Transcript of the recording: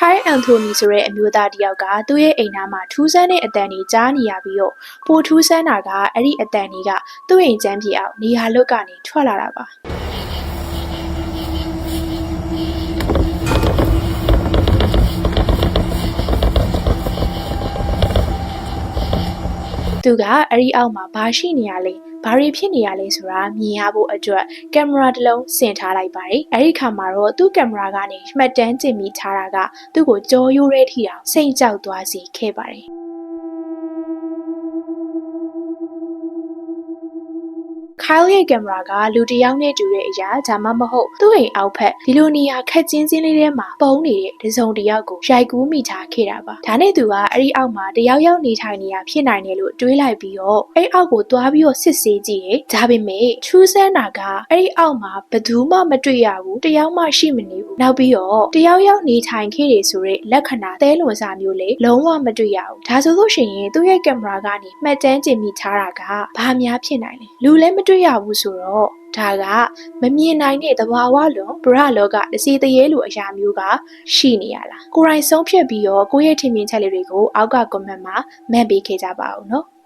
ခိုင်အန်ထိုနီဆိုတဲ့အမျိုးသားတယောက်ကသူ့ရဲ့အိမ်သားမှာထူးဆန်းတဲ့အတန်ကြီးကြားနေရပြီးတော့ပိုထူးဆန်းတာကအဲ့ဒီအတန်ကြီးကသူ့အိမ်ချမ်းပြေအောင်နေရာလွတ်ကနေထွက်လာတာပါသူကအဲ့ဒီအောက်မှာဘာရှိနေရလဲဘာတွေဖြစ်နေရလဲဆိုတာမြင်ရဖို့အတွက်ကင်မရာတစ်လုံးဆင်ထားလိုက်ပါတယ်အဲ့ဒီခါမှာတော့သူ့ကင်မရာကနေမှတ်တမ်းတင်မိထားတာကသူ့ကိုကြောရိုးရဲထိအောင်စိတ်ကြောက်သွားစေခဲ့ပါတယ်ခိုင်ရဲ့ကင်မရာကလူတစ်ယောက်နဲ့တူတဲ့အရာဒါမှမဟုတ်သူ့အိမ်အောက်ဖက်ဒီလိုနေရာခက်ချင်းချင်းလေးထဲမှာပုံနေတဲ့တစုံတစ်ယောက်ကိုရိုက်ကူးမိထားခဲ့တာပါဒါနဲ့သူကအဲ့ဒီအောက်မှာတယောက်ယောက်နေထိုင်နေရဖြစ်နိုင်တယ်လို့တွေးလိုက်ပြီးတော့အဲ့အောက်ကိုသွားပြီးတော့စစ်ဆေးကြည့်တယ်ဒါပေမဲ့ထူးဆန်းတာကအဲ့ဒီအောက်မှာဘယ်သူမှမတွေ့ရဘူးတယောက်မှရှိမနေဘူးနောက်ပြီးတော့တယောက်ယောက်နေထိုင်ခဲ့တယ်ဆိုတဲ့လက္ခဏာသဲလွန်စာမျိုးလေလုံးဝမတွေ့ရဘူးဒါဆိုလို့ရှိရင်သူ့ရဲ့ကင်မရာကနေမှတ်တမ်းတင်မိထားတာကဘာများဖြစ်နိုင်လဲလူလည်းမတွေ့ရဘူးဆိုတော့ဒါကမမြင်နိုင်တဲ့သဘာဝလုံးဗရလောကတစီတရေလိုအရာမျိုးကရှိနေရလားကိုယ်တိုင်ဆုံးဖြတ်ပြီးတော့ကိုယ့်ရဲ့ထင်မြင်ချက်လေးတွေကိုအောက်က comment မှာမှတ်ပေးခဲ့ကြပါဦးနော်